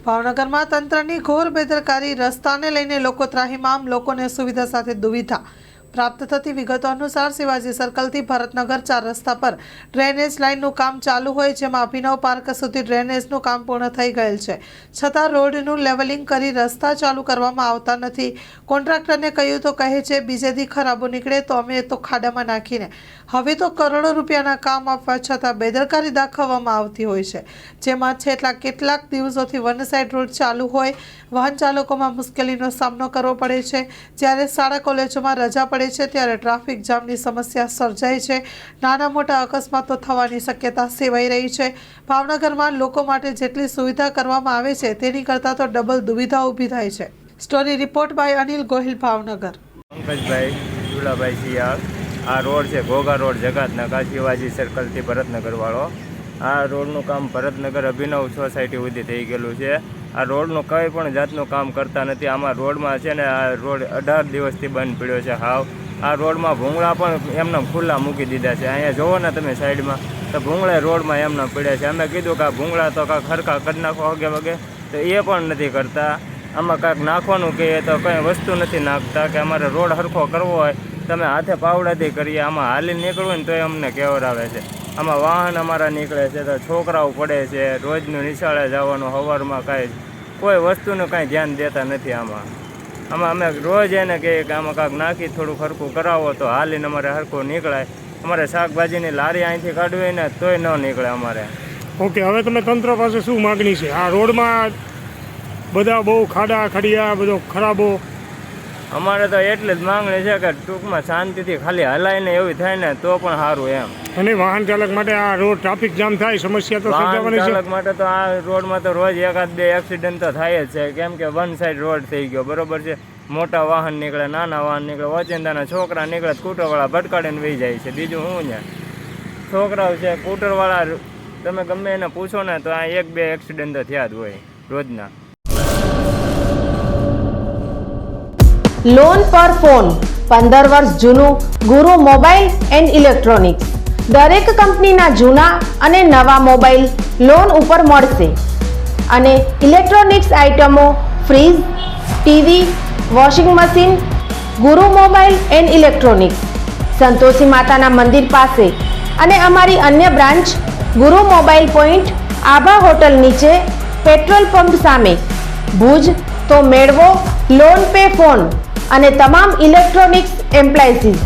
ભાવનગરમાં તંત્રની ઘોર બેદરકારી, રસ્તાને લઈને લોકો ત્રાહિમામ, લોકોને સુવિધા સાથે દુવિધા। પ્રાપ્ત થતી વિગતો અનુસાર શિવાજી સર્કલથી ભરતનગર 4 રસ્તા પર ડ્રેનેજ લાઇનનું કામ ચાલુ હોય, જેમાં અભિનવ પાર્ક સુધી ડ્રેનેજનું કામ પૂર્ણ થઈ ગયેલ છે, છતાં રોડનું લેવલિંગ કરી રસ્તા ચાલુ કરવામાં આવતા નથી। કોન્ટ્રાક્ટરને કહ્યું તો કહે છે બીજે દી ખરાબો નીકળે તો અમે તો ખાડામાં નાખીને। હવે તો કરોડો રૂપિયાના કામ આપવા છતાં બેદરકારી દાખવવામાં આવતી હોય છે, જેમાં છેલ્લા કેટલાક દિવસોથી વન સાઇડ રોડ ચાલુ હોય વાહન ચાલકોમાં મુશ્કેલીનો સામનો કરવો પડે છે। જ્યારે શાળા કોલેજોમાં રજા પડે છે ત્યારે ટ્રાફિક જામની સમસ્યા સર્જાય છે, નાના મોટા અકસ્માતો થવાની શક્યતા સેવાઈ રહી છે। ભાવનગરમાં લોકો માટે જેટલી સુવિધા કરવામાં આવે છે તેની કરતાં તો ડબલ દુવિધા ઊભી થાય છે। Story report by Anil Gohil, Bhavnagar. Pankajbhai Dulabhai Shiyal. આ રોડ છે ઘોઘા રોડ, જગાતનગર, શિવાજી સર્કલથી ભરતનગર વાળો। આ રોડનું કામ ભરતનગર અભિનવ સોસાયટી સુધી થઈ ગયેલું છે। આ રોડનું કંઈ પણ જાતનું કામ કરતા નથી। આમાં રોડમાં છે ને આ રોડ 18 દિવસથી બંધ પડ્યો છે હાવ। આ રોડમાં ભૂંગળા પણ એમને ખુલ્લા મૂકી દીધા છે। અહીંયા જોવો ને તમે સાઈડમાં તો ભૂંગળા રોડમાં એમને પડ્યા છે। અમે કીધું કે આ ભૂંગળા તો કાંઈક ખરખા કરી નાખો વગે વગે, તો એ પણ નથી કરતા। આમાં કાંઈક નાખવાનું કહીએ તો કંઈ વસ્તુ નથી નાખતા કે અમારે રોડ સરખો કરવો હોય તમે હાથે પાવડાથી કરીએ, આમાં હાલી નીકળવું ને તો અમને કેવરાવે છે। આમાં વાહન અમારા નીકળે છે તો છોકરાઓ પડે છે, રોજનું નિશાળે જવાનું, સવારમાં કાંઈ કોઈ વસ્તુનું કાંઈ ધ્યાન દેતા નથી। આમાં અમે રોજ એને કહીએ કે આમાં કાંઈક નાખી થોડું સરખું કરાવો તો હાલીને અમારે સરખું નીકળાય। અમારે શાકભાજીની લારી અહીંથી કાઢવી હોય ને તોય ન નીકળે અમારે। ઓકે, હવે તમે તંત્ર પાસે શું માગણી છે? આ રોડમાં બધા બહુ ખાડા ખડિયા બધો ખરાબો, અમારે તો એટલી જ માંગણી છે કે ટૂંકમાં શાંતિથી ખાલી હલાય ને એવી થાય ને તો પણ સારું એમ। અને વાહન ચાલક માટે આ રોડ ટ્રાફિક જામ થાય, સમસ્યા તો સર્જાવાની છે। વાહન ચાલક માટે તો આ રોડમાં તો રોજ 1-2 એક્સિડન્ટ તો થાય જ છે, કેમ કે વન સાઈડ રોડ થઈ ગયો, બરોબર છે। મોટા વાહન નીકળે, નાના વાહન નીકળે, ઓચિંતાના છોકરા નીકળે, સ્કૂટરવાળા ભટકાડીને વહી જાય છે। બીજું શું ને છોકરાઓ છે સ્કૂટરવાળા, તમે ગમે એને પૂછો ને તો આ 1-2 એક્સિડન્ટ તો થયા જ હોય રોજના। લોન પર ફોન 15 વર્ષ જૂનું ગુરુ મોબાઈલ એન્ડ ઇલેક્ટ્રોનિક્સ। દરેક કંપનીના જૂના અને નવા મોબાઈલ લોન ઉપર મળશે અને ઇલેક્ટ્રોનિક્સ આઇટમો ફ્રીજ, ટીવી, વોશિંગ મશીન। ગુરુ મોબાઈલ એન્ડ ઇલેક્ટ્રોનિક્સ સંતોષી માતાના મંદિર પાસે અને અમારી અન્ય બ્રાન્ચ ગુરુ મોબાઈલ પોઈન્ટ આભા હોટલ નીચે, પેટ્રોલ પંપ સામે, ભુજ। તો મેળવો લોન પે ફોન અને તમામ ઇલેક્ટ્રોનિક્સ એપ્લાયન્સીસ।